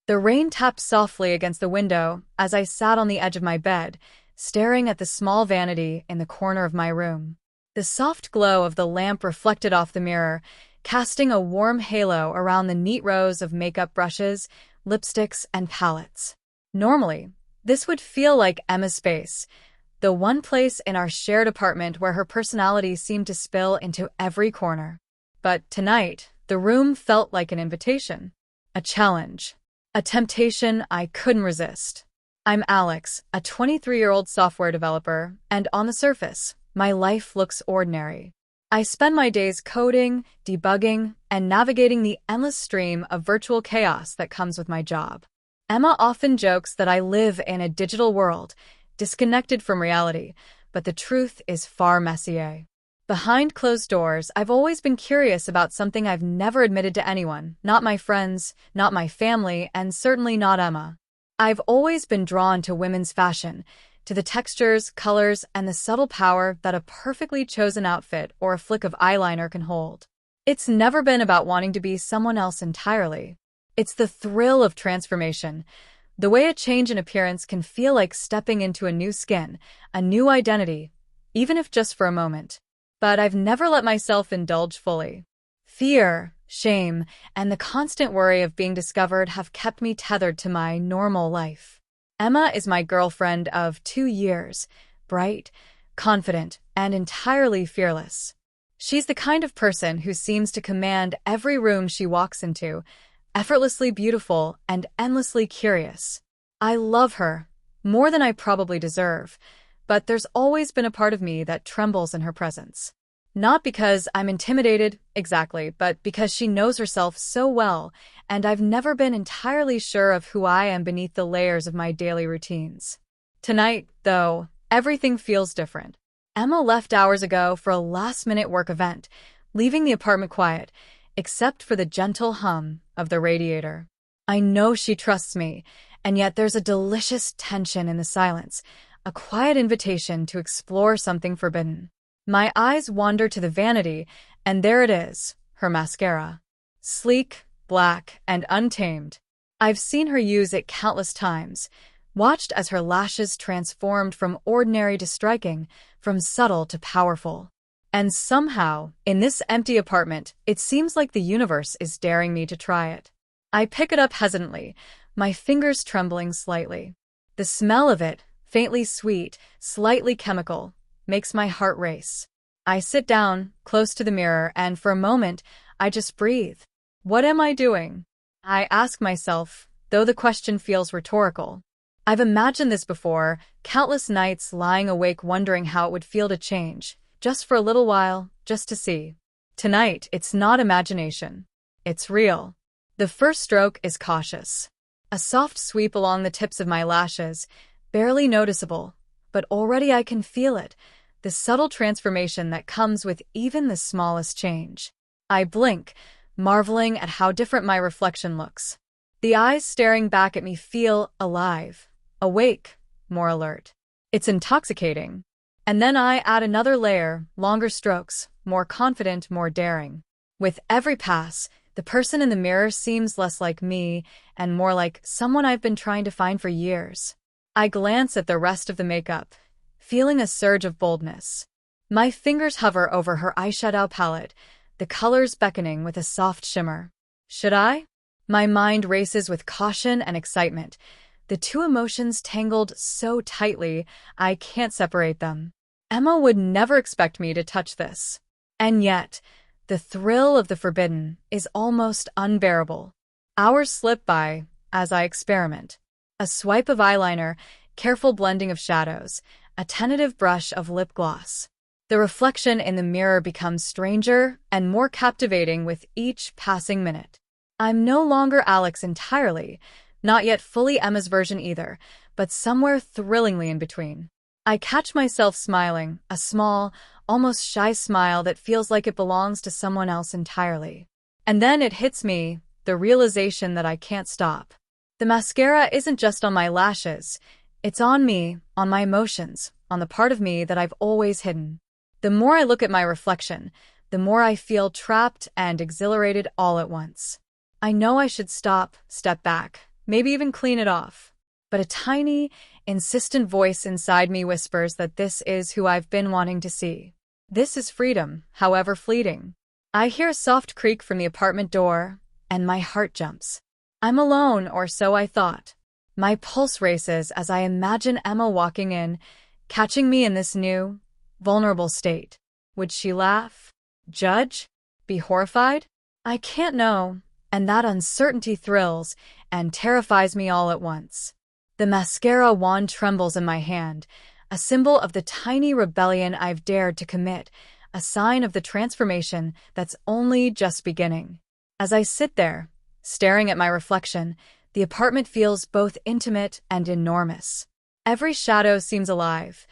The rain tapped softly against the window as I sat on the edge of my bed, staring at the small vanity in the corner of my room. The soft glow of the lamp reflected off the mirror, casting a warm halo around the neat rows of makeup brushes, lipsticks, and palettes. Normally, this would feel like Emma's space, the one place in our shared apartment where her personality seemed to spill into every corner. But tonight, the room felt like an invitation, a challenge, a temptation I couldn't resist. I'm Alex, a 23-year-old software developer, and on the surface, my life looks ordinary. I spend my days coding, debugging, and navigating the endless stream of virtual chaos that comes with my job. Emma often jokes that I live in a digital world, disconnected from reality, but the truth is far messier. Behind closed doors, I've always been curious about something I've never admitted to anyone, not my friends, not my family, and certainly not Emma. I've always been drawn to women's fashion, to the textures, colors, and the subtle power that a perfectly chosen outfit or a flick of eyeliner can hold. It's never been about wanting to be someone else entirely. It's the thrill of transformation, the way a change in appearance can feel like stepping into a new skin, a new identity, even if just for a moment. But I've never let myself indulge fully. Fear, shame, and the constant worry of being discovered have kept me tethered to my normal life. Emma is my girlfriend of 2 years, bright, confident, and entirely fearless. She's the kind of person who seems to command every room she walks into, effortlessly beautiful and endlessly curious. I love her, more than I probably deserve, but there's always been a part of me that trembles in her presence. Not because I'm intimidated, exactly, but because she knows herself so well, and I've never been entirely sure of who I am beneath the layers of my daily routines. Tonight, though, everything feels different. Emma left hours ago for a last-minute work event, leaving the apartment quiet, except for the gentle hum of the radiator. I know she trusts me, and yet there's a delicious tension in the silence, a quiet invitation to explore something forbidden. My eyes wander to the vanity, and there it is, her mascara. Sleek, black, and untamed. I've seen her use it countless times, watched as her lashes transformed from ordinary to striking, from subtle to powerful. And somehow, in this empty apartment, it seems like the universe is daring me to try it. I pick it up hesitantly, my fingers trembling slightly. The smell of it, faintly sweet, slightly chemical, makes my heart race. I sit down, close to the mirror, and for a moment, I just breathe. What am I doing? I ask myself, though the question feels rhetorical. I've imagined this before, countless nights lying awake wondering how it would feel to change, just for a little while, just to see. Tonight, it's not imagination. It's real. The first stroke is cautious. A soft sweep along the tips of my lashes, barely noticeable, but already I can feel it, the subtle transformation that comes with even the smallest change. I blink, marveling at how different my reflection looks. The eyes staring back at me feel alive, awake, more alert. It's intoxicating. And then I add another layer, longer strokes, more confident, more daring. With every pass, the person in the mirror seems less like me and more like someone I've been trying to find for years. I glance at the rest of the makeup, feeling a surge of boldness. My fingers hover over her eyeshadow palette, the colors beckoning with a soft shimmer. Should I? My mind races with caution and excitement, the two emotions tangled so tightly I can't separate them. Emma would never expect me to touch this. And yet, the thrill of the forbidden is almost unbearable. Hours slip by as I experiment. A swipe of eyeliner, careful blending of shadows, a tentative brush of lip gloss. The reflection in the mirror becomes stranger and more captivating with each passing minute. I'm no longer Alex entirely, not yet fully Emma's version either, but somewhere thrillingly in between. I catch myself smiling, a small, almost shy smile that feels like it belongs to someone else entirely. And then it hits me, the realization that I can't stop. The mascara isn't just on my lashes, it's on me, on my emotions, on the part of me that I've always hidden. The more I look at my reflection, the more I feel trapped and exhilarated all at once. I know I should stop, step back, maybe even clean it off. But a tiny, insistent voice inside me whispers that this is who I've been wanting to see. This is freedom, however fleeting. I hear a soft creak from the apartment door, and my heart jumps. I'm alone, or so I thought. My pulse races as I imagine Emma walking in, catching me in this new, vulnerable state. Would she laugh? Judge? Be horrified? I can't know, and that uncertainty thrills and terrifies me all at once. The mascara wand trembles in my hand, a symbol of the tiny rebellion I've dared to commit, a sign of the transformation that's only just beginning. As I sit there, staring at my reflection, the apartment feels both intimate and enormous. Every shadow seems alive.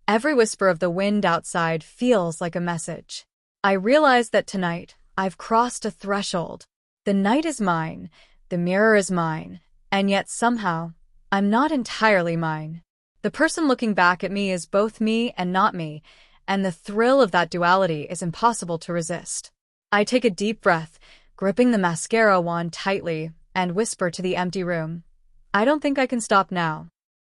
Every whisper of the wind outside feels like a message. I realize that tonight, I've crossed a threshold. The night is mine, the mirror is mine, and yet somehow, I'm not entirely mine. The person looking back at me is both me and not me, and the thrill of that duality is impossible to resist. I take a deep breath, gripping the mascara wand tightly, and whisper to the empty room, I don't think I can stop now.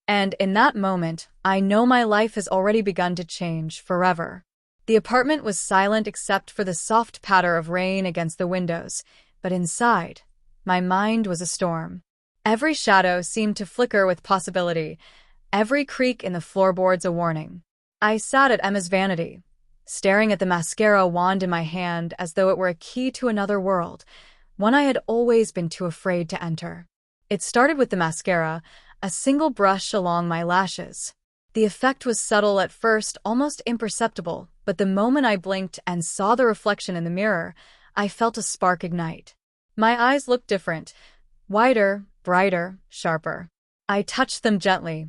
And in that moment, I know my life has already begun to change forever. The apartment was silent except for the soft patter of rain against the windows, but inside, my mind was a storm. Every shadow seemed to flicker with possibility, every creak in the floorboards a warning. I sat at Emma's vanity, staring at the mascara wand in my hand as though it were a key to another world, one I had always been too afraid to enter. It started with the mascara, a single brush along my lashes. The effect was subtle at first, almost imperceptible, but the moment I blinked and saw the reflection in the mirror, I felt a spark ignite. My eyes looked different, wider, brighter, sharper. I touched them gently,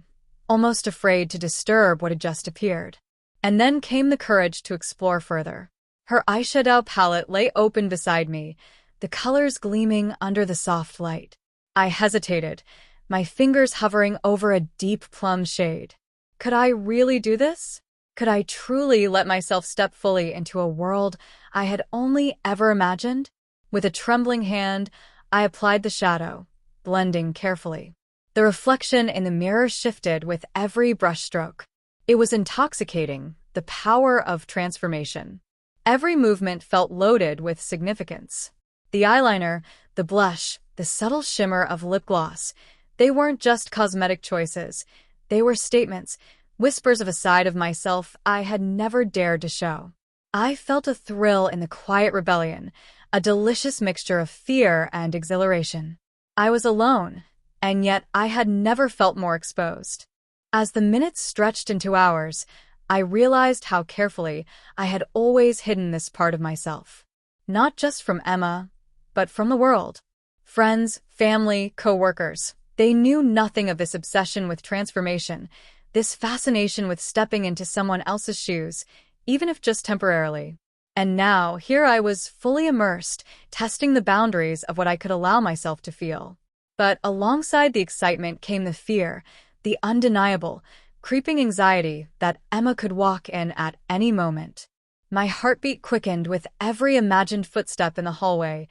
almost afraid to disturb what had just appeared. And then came the courage to explore further. Her eyeshadow palette lay open beside me, the colors gleaming under the soft light. I hesitated, my fingers hovering over a deep plum shade. Could I really do this? Could I truly let myself step fully into a world I had only ever imagined? With a trembling hand, I applied the shadow, blending carefully. The reflection in the mirror shifted with every brushstroke. It was intoxicating, the power of transformation. Every movement felt loaded with significance. The eyeliner, the blush, the subtle shimmer of lip gloss, they weren't just cosmetic choices. They were statements, whispers of a side of myself I had never dared to show. I felt a thrill in the quiet rebellion, a delicious mixture of fear and exhilaration. I was alone, and yet I had never felt more exposed. As the minutes stretched into hours, I realized how carefully I had always hidden this part of myself. Not just from Emma, but from the world. Friends, family, co-workers, they knew nothing of this obsession with transformation, this fascination with stepping into someone else's shoes, even if just temporarily. And now, here I was fully immersed, testing the boundaries of what I could allow myself to feel. But alongside the excitement came the fear, the undeniable, creeping anxiety that Emma could walk in at any moment. My heartbeat quickened with every imagined footstep in the hallway,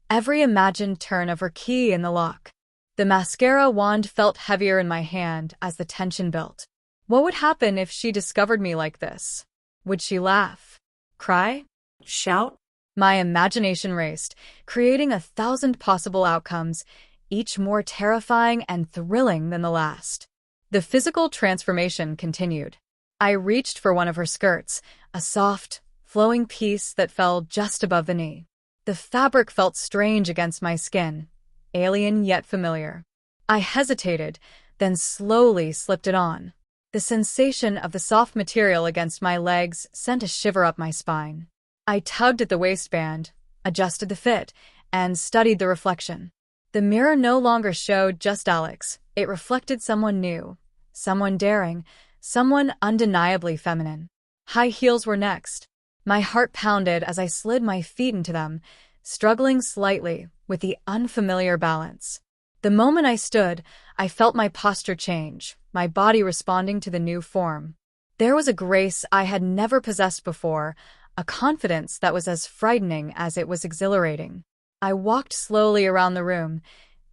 every imagined turn of her key in the lock. The mascara wand felt heavier in my hand as the tension built. What would happen if she discovered me like this? Would she laugh? Cry? Shout? My imagination raced, creating 1,000 possible outcomes, each more terrifying and thrilling than the last. The physical transformation continued. I reached for one of her skirts, a soft, flowing piece that fell just above the knee. The fabric felt strange against my skin, alien yet familiar. I hesitated, then slowly slipped it on. The sensation of the soft material against my legs sent a shiver up my spine. I tugged at the waistband, adjusted the fit, and studied the reflection. The mirror no longer showed just Alex. It reflected someone new, someone daring, someone undeniably feminine. High heels were next. My heart pounded as I slid my feet into them, struggling slightly with the unfamiliar balance. The moment I stood, I felt my posture change, my body responding to the new form. There was a grace I had never possessed before, a confidence that was as frightening as it was exhilarating. I walked slowly around the room,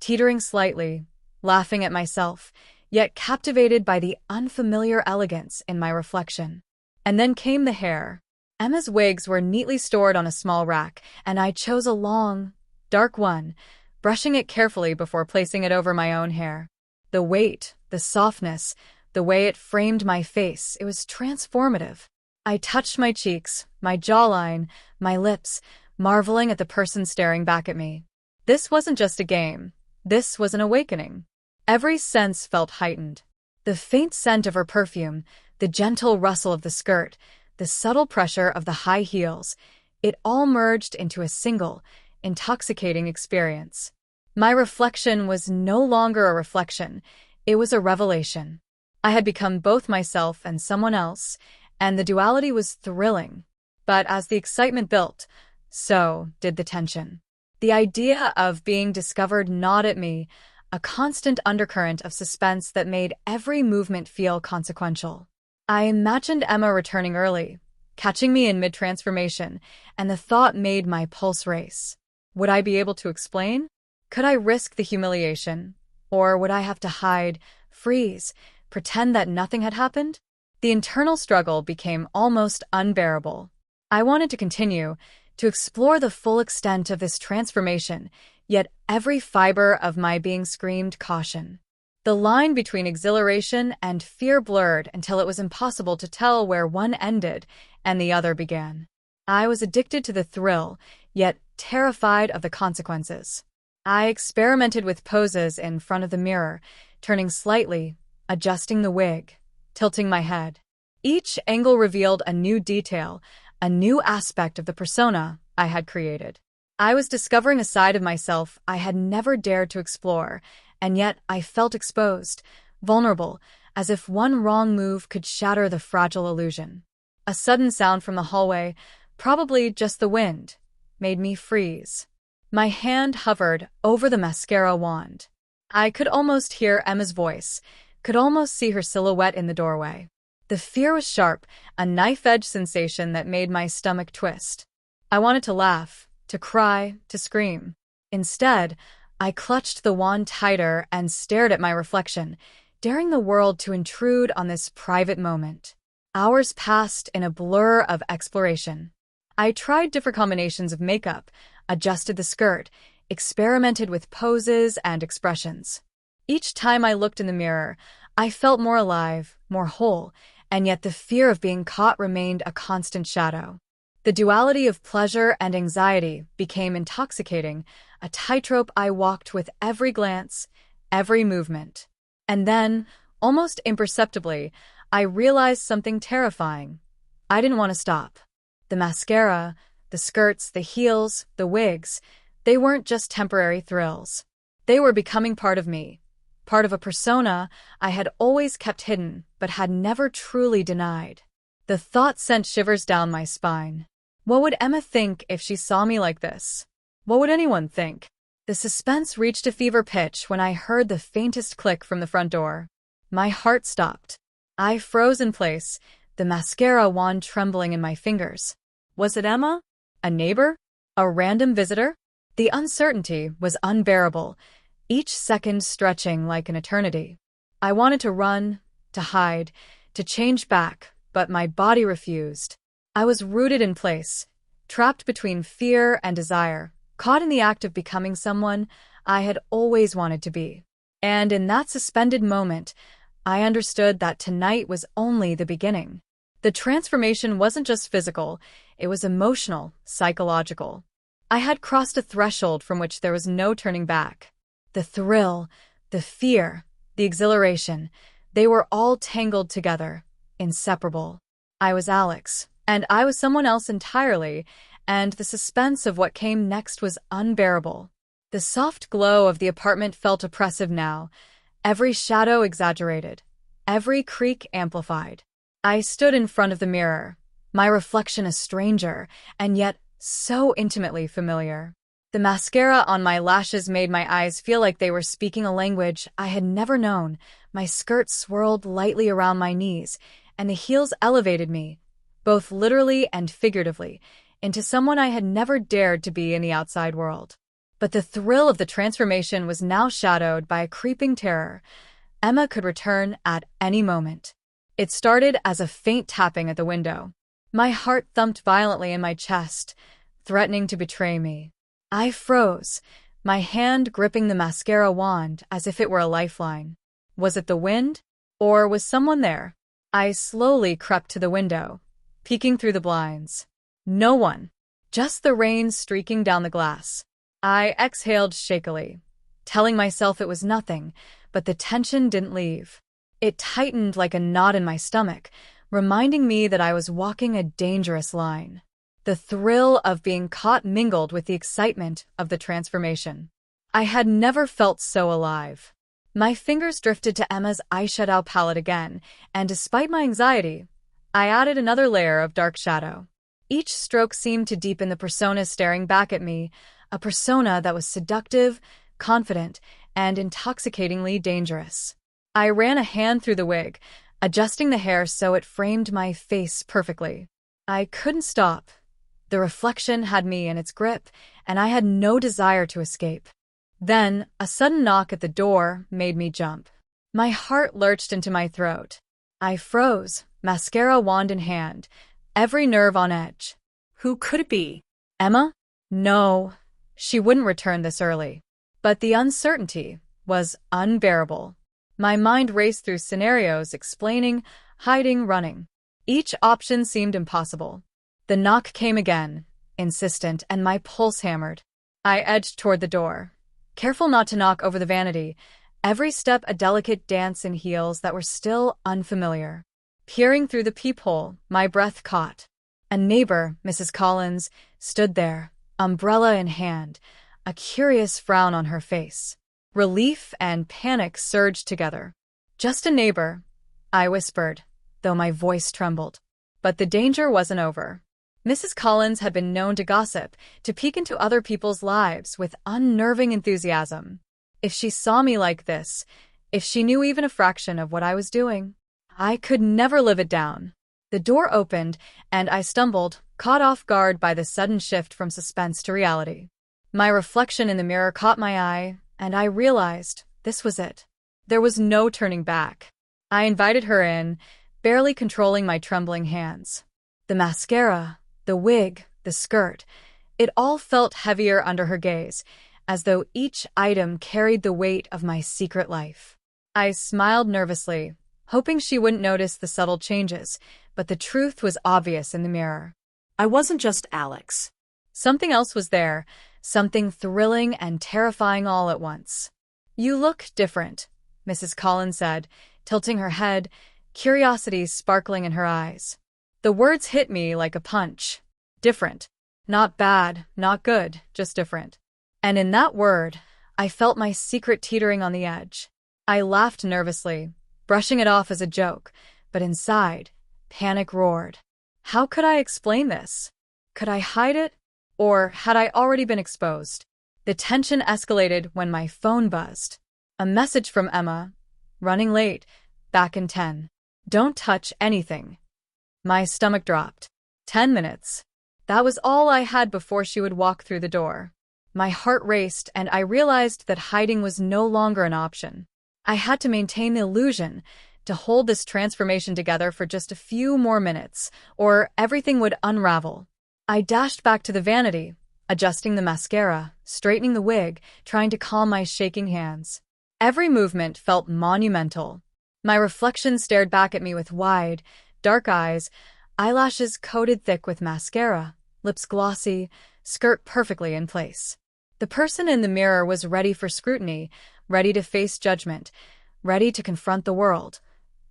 teetering slightly, laughing at myself, yet captivated by the unfamiliar elegance in my reflection. And then came the hair. Emma's wigs were neatly stored on a small rack, and I chose a long, dark one, brushing it carefully before placing it over my own hair. The weight, the softness, the way it framed my face, it was transformative. I touched my cheeks, my jawline, my lips, marveling at the person staring back at me. This wasn't just a game. This was an awakening. Every sense felt heightened. The faint scent of her perfume, the gentle rustle of the skirt, the subtle pressure of the high heels, it all merged into a single, intoxicating experience. My reflection was no longer a reflection, it was a revelation. I had become both myself and someone else, and the duality was thrilling. But as the excitement built, so did the tension. The idea of being discovered gnawed at me, a constant undercurrent of suspense that made every movement feel consequential. I imagined Emma returning early, catching me in mid-transformation, and the thought made my pulse race. Would I be able to explain? Could I risk the humiliation? Or would I have to hide, freeze, pretend that nothing had happened? The internal struggle became almost unbearable. I wanted to continue, to explore the full extent of this transformation, yet every fiber of my being screamed caution. The line between exhilaration and fear blurred until it was impossible to tell where one ended and the other began. I was addicted to the thrill, yet terrified of the consequences. I experimented with poses in front of the mirror, turning slightly, adjusting the wig, tilting my head. Each angle revealed a new detail, a new aspect of the persona I had created. I was discovering a side of myself I had never dared to explore, and yet I felt exposed, vulnerable, as if one wrong move could shatter the fragile illusion. A sudden sound from the hallway, probably just the wind, made me freeze. My hand hovered over the mascara wand. I could almost hear Emma's voice, could almost see her silhouette in the doorway. The fear was sharp, a knife-edge sensation that made my stomach twist. I wanted to laugh, to cry, to scream. Instead, I clutched the wand tighter and stared at my reflection, daring the world to intrude on this private moment. Hours passed in a blur of exploration. I tried different combinations of makeup, adjusted the skirt, experimented with poses and expressions. Each time I looked in the mirror, I felt more alive, more whole, and yet the fear of being caught remained a constant shadow. The duality of pleasure and anxiety became intoxicating, a tightrope I walked with every glance, every movement. And then, almost imperceptibly, I realized something terrifying. I didn't want to stop. The mascara, the skirts, the heels, the wigs, they weren't just temporary thrills. They were becoming part of me, part of a persona I had always kept hidden but had never truly denied. The thought sent shivers down my spine. What would Emma think if she saw me like this? What would anyone think? The suspense reached a fever pitch when I heard the faintest click from the front door. My heart stopped. I froze in place, the mascara wand trembling in my fingers. Was it Emma? A neighbor? A random visitor? The uncertainty was unbearable, each second stretching like an eternity. I wanted to run, to hide, to change back, but my body refused. I was rooted in place, trapped between fear and desire, caught in the act of becoming someone I had always wanted to be. And in that suspended moment, I understood that tonight was only the beginning. The transformation wasn't just physical, it was emotional, psychological. I had crossed a threshold from which there was no turning back. The thrill, the fear, the exhilaration, they were all tangled together, inseparable. I was Alex, and I was someone else entirely, and the suspense of what came next was unbearable. The soft glow of the apartment felt oppressive now, every shadow exaggerated, every creak amplified. I stood in front of the mirror, my reflection a stranger, and yet so intimately familiar. The mascara on my lashes made my eyes feel like they were speaking a language I had never known. My skirt swirled lightly around my knees, and the heels elevated me, both literally and figuratively, into someone I had never dared to be in the outside world. But the thrill of the transformation was now shadowed by a creeping terror. Emma could return at any moment. It started as a faint tapping at the window. My heart thumped violently in my chest, threatening to betray me. I froze, my hand gripping the mascara wand as if it were a lifeline. Was it the wind? Or was someone there? I slowly crept to the window, peeking through the blinds. No one. Just the rain streaking down the glass. I exhaled shakily, telling myself it was nothing, but the tension didn't leave. It tightened like a knot in my stomach, reminding me that I was walking a dangerous line. The thrill of being caught mingled with the excitement of the transformation. I had never felt so alive. My fingers drifted to Emma's eyeshadow palette again, and despite my anxiety, I added another layer of dark shadow. Each stroke seemed to deepen the persona staring back at me, a persona that was seductive, confident, and intoxicatingly dangerous. I ran a hand through the wig, adjusting the hair so it framed my face perfectly. I couldn't stop. The reflection had me in its grip, and I had no desire to escape. Then, a sudden knock at the door made me jump. My heart lurched into my throat. I froze, mascara wand in hand, every nerve on edge. Who could it be? Emma? No, she wouldn't return this early. But the uncertainty was unbearable. My mind raced through scenarios explaining, hiding, running. Each option seemed impossible. The knock came again, insistent, and my pulse hammered. I edged toward the door, careful not to knock over the vanity, every step a delicate dance in heels that were still unfamiliar. Peering through the peephole, my breath caught. A neighbor, Mrs. Collins, stood there, umbrella in hand, a curious frown on her face. Relief and panic surged together. Just a neighbor, I whispered, though my voice trembled. But the danger wasn't over. Mrs. Collins had been known to gossip, to peek into other people's lives with unnerving enthusiasm. If she saw me like this, if she knew even a fraction of what I was doing, I could never live it down. The door opened, and I stumbled, caught off guard by the sudden shift from suspense to reality. My reflection in the mirror caught my eye, and I realized this was it. There was no turning back. I invited her in, barely controlling my trembling hands. The mascara, the wig, the skirt, it all felt heavier under her gaze, as though each item carried the weight of my secret life. I smiled nervously, hoping she wouldn't notice the subtle changes, but the truth was obvious in the mirror. I wasn't just Alex. Something else was there, something thrilling and terrifying all at once. You look different, Mrs. Collins said, tilting her head, curiosity sparkling in her eyes. The words hit me like a punch. Different. Not bad, not good, just different. And in that word, I felt my secret teetering on the edge. I laughed nervously, brushing it off as a joke, but inside, panic roared. How could I explain this? Could I hide it? Or had I already been exposed? The tension escalated when my phone buzzed. A message from Emma. Running late. Back in 10. Don't touch anything. My stomach dropped. 10 minutes. That was all I had before she would walk through the door. My heart raced, and I realized that hiding was no longer an option. I had to maintain the illusion, to hold this transformation together for just a few more minutes, or everything would unravel. I dashed back to the vanity, adjusting the mascara, straightening the wig, trying to calm my shaking hands. Every movement felt monumental. My reflection stared back at me with wide, dark eyes, eyelashes coated thick with mascara, lips glossy, skirt perfectly in place. The person in the mirror was ready for scrutiny, ready to face judgment, ready to confront the world.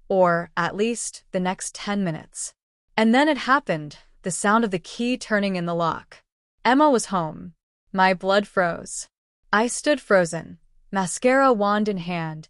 Or, at least, the next 10 minutes. And then it happened, the sound of the key turning in the lock. Emma was home. My blood froze. I stood frozen, mascara wand in hand,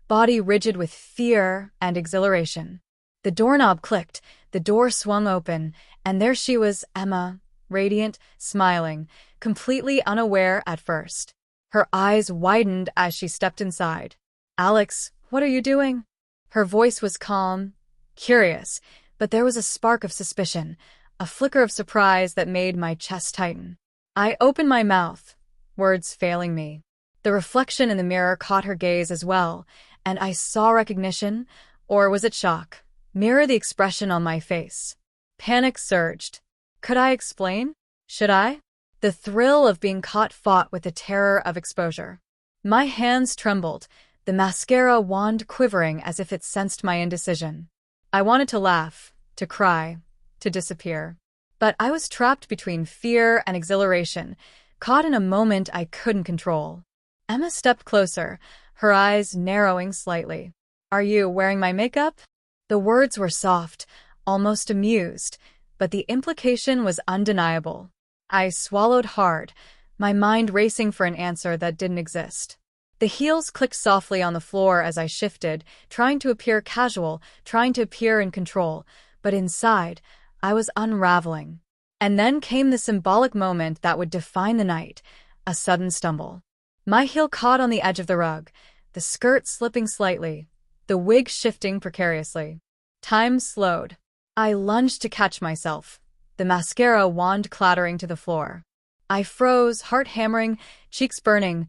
body rigid with fear and exhilaration. The doorknob clicked, the door swung open, and there she was, Emma, radiant, smiling, completely unaware at first. Her eyes widened as she stepped inside. "Alex, what are you doing?" Her voice was calm, curious, but there was a spark of suspicion, a flicker of surprise that made my chest tighten. I opened my mouth, words failing me. The reflection in the mirror caught her gaze as well, and I saw recognition, or was it shock, mirror the expression on my face. Panic surged. Could I explain? Should I? The thrill of being caught fought with the terror of exposure. My hands trembled, the mascara wand quivering as if it sensed my indecision. I wanted to laugh, to cry, to disappear. But I was trapped between fear and exhilaration, caught in a moment I couldn't control. Emma stepped closer, her eyes narrowing slightly. Are you wearing my makeup? The words were soft, almost amused, but the implication was undeniable. I swallowed hard, my mind racing for an answer that didn't exist. The heels clicked softly on the floor as I shifted, trying to appear casual, trying to appear in control, but inside, I was unraveling. And then came the symbolic moment that would define the night, a sudden stumble. My heel caught on the edge of the rug, the skirt slipping slightly, the wig shifting precariously. Time slowed. I lunged to catch myself, the mascara wand clattering to the floor. I froze, heart hammering, cheeks burning,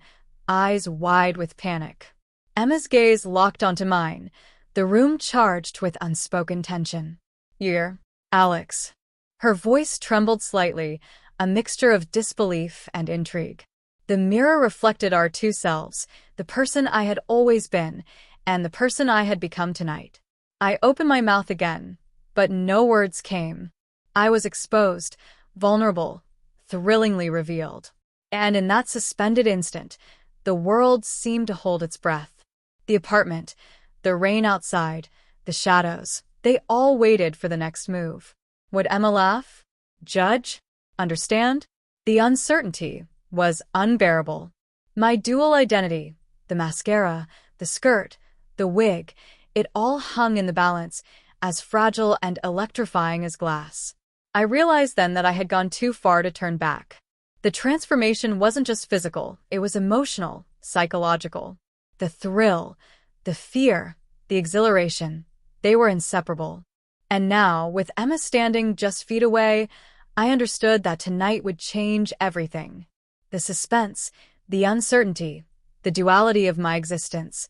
eyes wide with panic. Emma's gaze locked onto mine, the room charged with unspoken tension. You're Alex. Her voice trembled slightly, a mixture of disbelief and intrigue. The mirror reflected our two selves, the person I had always been, and the person I had become tonight. I opened my mouth again, but no words came. I was exposed, vulnerable, thrillingly revealed. And in that suspended instant, the world seemed to hold its breath. The apartment, the rain outside, the shadows, they all waited for the next move. Would Emma laugh? Judge? Understand? The uncertainty was unbearable. My dual identity, the mascara, the skirt, the wig, it all hung in the balance, as fragile and electrifying as glass. I realized then that I had gone too far to turn back. The transformation wasn't just physical, it was emotional, psychological. The thrill, the fear, the exhilaration, they were inseparable. And now, with Emma standing just feet away, I understood that tonight would change everything. The suspense, the uncertainty, the duality of my existence,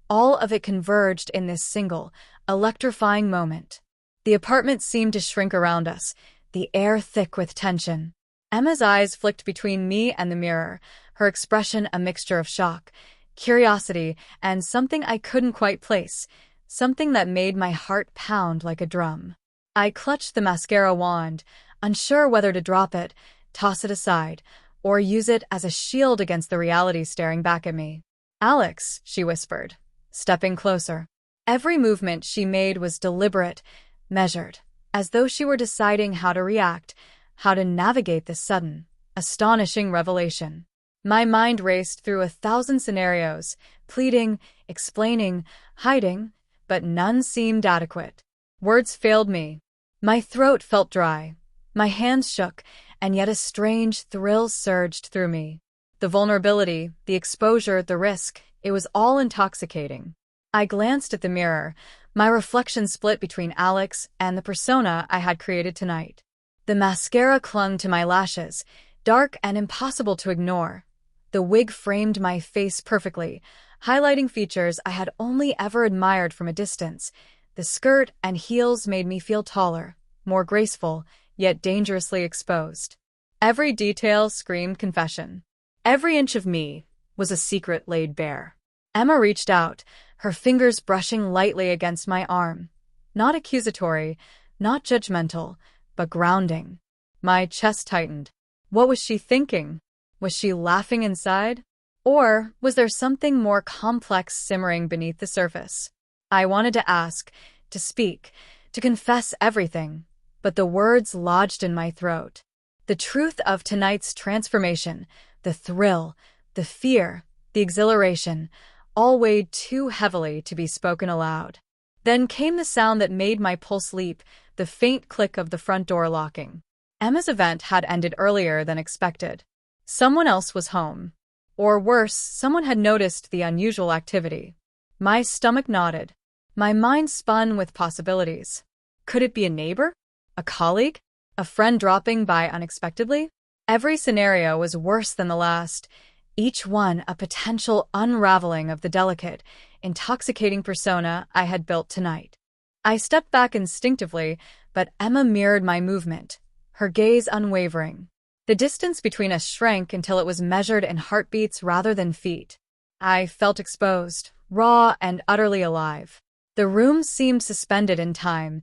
all of it converged in this single, electrifying moment. The apartment seemed to shrink around us, the air thick with tension. Emma's eyes flicked between me and the mirror, her expression a mixture of shock, curiosity, and something I couldn't quite place, something that made my heart pound like a drum. I clutched the mascara wand, unsure whether to drop it, toss it aside, or use it as a shield against the reality staring back at me. Alex, she whispered, stepping closer. Every movement she made was deliberate, measured, as though she were deciding how to react, how to navigate this sudden, astonishing revelation. My mind raced through 1,000 scenarios, pleading, explaining, hiding, but none seemed adequate. Words failed me. My throat felt dry. My hands shook, and yet a strange thrill surged through me. The vulnerability, the exposure, the risk, it was all intoxicating. I glanced at the mirror, my reflection split between Alex and the persona I had created tonight. The mascara clung to my lashes, dark and impossible to ignore. The wig framed my face perfectly, highlighting features I had only ever admired from a distance. The skirt and heels made me feel taller, more graceful, yet dangerously exposed. Every detail screamed confession. Every inch of me was a secret laid bare. Emma reached out, her fingers brushing lightly against my arm. Not accusatory, not judgmental, but grounding. My chest tightened. What was she thinking? Was she laughing inside? Or was there something more complex simmering beneath the surface? I wanted to ask, to speak, to confess everything, but the words lodged in my throat. The truth of tonight's transformation, the thrill, the fear, the exhilaration, all weighed too heavily to be spoken aloud. Then came the sound that made my pulse leap, the faint click of the front door locking. Emma's event had ended earlier than expected. Someone else was home. Or worse, someone had noticed the unusual activity. My stomach knotted. My mind spun with possibilities. Could it be a neighbor? A colleague? A friend dropping by unexpectedly? Every scenario was worse than the last, each one a potential unraveling of the delicate, intoxicating persona I had built tonight. I stepped back instinctively, but Emma mirrored my movement, her gaze unwavering. The distance between us shrank until it was measured in heartbeats rather than feet. I felt exposed, raw and utterly alive. The room seemed suspended in time,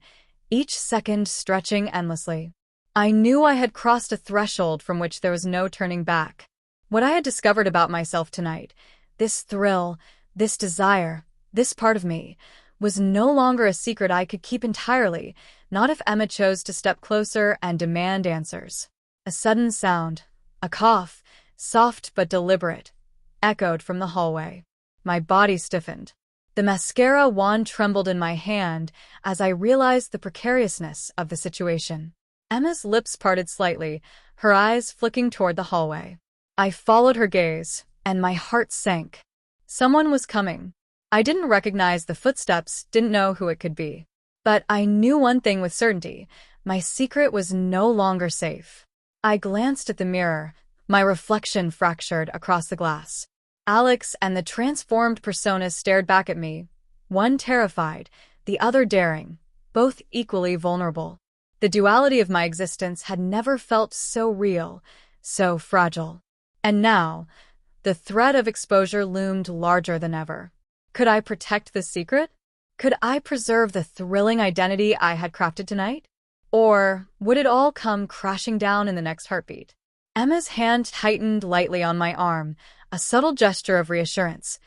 each second stretching endlessly. I knew I had crossed a threshold from which there was no turning back. What I had discovered about myself tonight, this thrill, this desire, this part of me, was no longer a secret I could keep entirely, not if Emma chose to step closer and demand answers. A sudden sound, a cough, soft but deliberate, echoed from the hallway. My body stiffened. The mascara wand trembled in my hand as I realized the precariousness of the situation. Emma's lips parted slightly, her eyes flicking toward the hallway. I followed her gaze, and my heart sank. Someone was coming. I didn't recognize the footsteps, didn't know who it could be. But I knew one thing with certainty: my secret was no longer safe. I glanced at the mirror, my reflection fractured across the glass. Alex and the transformed personas stared back at me, one terrified, the other daring, both equally vulnerable. The duality of my existence had never felt so real, so fragile. And now, the threat of exposure loomed larger than ever. Could I protect the secret? Could I preserve the thrilling identity I had crafted tonight? Or would it all come crashing down in the next heartbeat? Emma's hand tightened lightly on my arm, a subtle gesture of reassurance.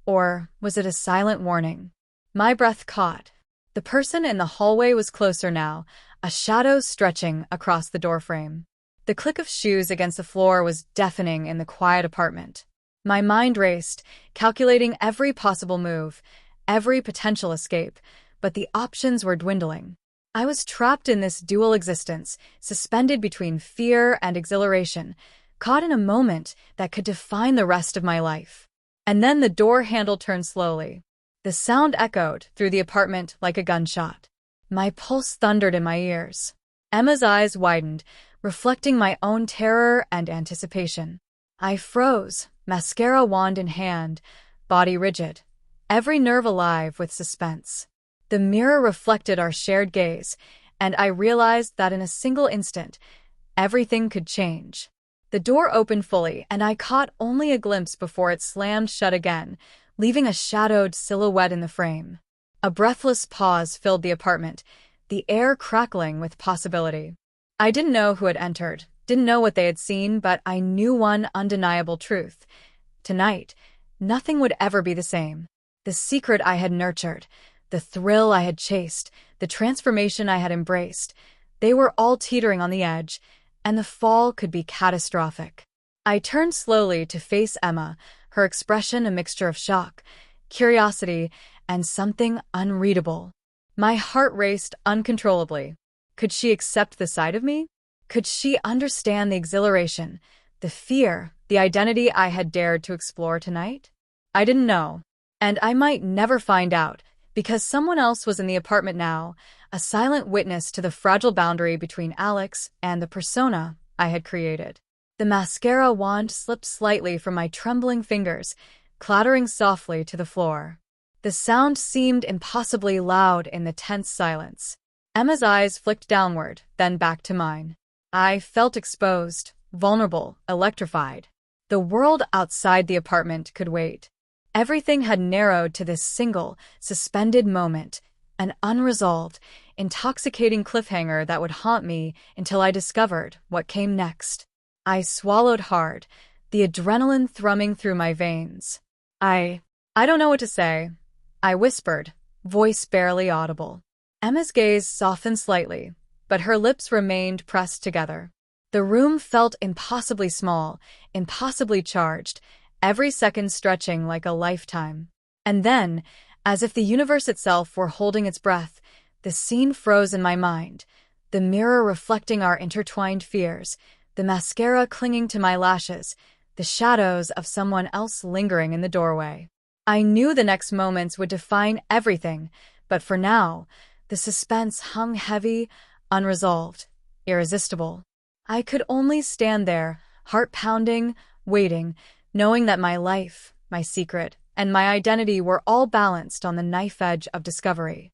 Or was it a silent warning? My breath caught. The person in the hallway was closer now, a shadow stretching across the doorframe. The click of shoes against the floor was deafening in the quiet apartment. My mind raced, calculating every possible move, every potential escape, but the options were dwindling. I was trapped in this dual existence, suspended between fear and exhilaration, caught in a moment that could define the rest of my life. And then the door handle turned slowly. The sound echoed through the apartment like a gunshot. My pulse thundered in my ears. Emma's eyes widened, reflecting my own terror and anticipation. I froze, mascara wand in hand, body rigid, every nerve alive with suspense. The mirror reflected our shared gaze, and I realized that in a single instant, everything could change. The door opened fully, and I caught only a glimpse before it slammed shut again, leaving a shadowed silhouette in the frame. A breathless pause filled the apartment, the air crackling with possibility. I didn't know who had entered, didn't know what they had seen, but I knew one undeniable truth. Tonight, nothing would ever be the same. The secret I had nurtured, the thrill I had chased, the transformation I had embraced, they were all teetering on the edge, and the fall could be catastrophic. I turned slowly to face Emma, her expression a mixture of shock, curiosity, and something unreadable. My heart raced uncontrollably. Could she accept the side of me? Could she understand the exhilaration, the fear, the identity I had dared to explore tonight? I didn't know, and I might never find out, because someone else was in the apartment now, a silent witness to the fragile boundary between Alex and the persona I had created. The mascara wand slipped slightly from my trembling fingers, clattering softly to the floor. The sound seemed impossibly loud in the tense silence. Emma's eyes flicked downward, then back to mine. I felt exposed, vulnerable, electrified. The world outside the apartment could wait. Everything had narrowed to this single, suspended moment, an unresolved, intoxicating cliffhanger that would haunt me until I discovered what came next. I swallowed hard, the adrenaline thrumming through my veins. I don't know what to say, I whispered, voice barely audible. Emma's gaze softened slightly, but her lips remained pressed together. The room felt impossibly small, impossibly charged, every second stretching like a lifetime. And then, as if the universe itself were holding its breath, the scene froze in my mind, the mirror reflecting our intertwined fears, the mascara clinging to my lashes, the shadows of someone else lingering in the doorway. I knew the next moments would define everything, but for now, the suspense hung heavy, unresolved, irresistible. I could only stand there, heart pounding, waiting, knowing that my life, my secret, and my identity were all balanced on the knife edge of discovery.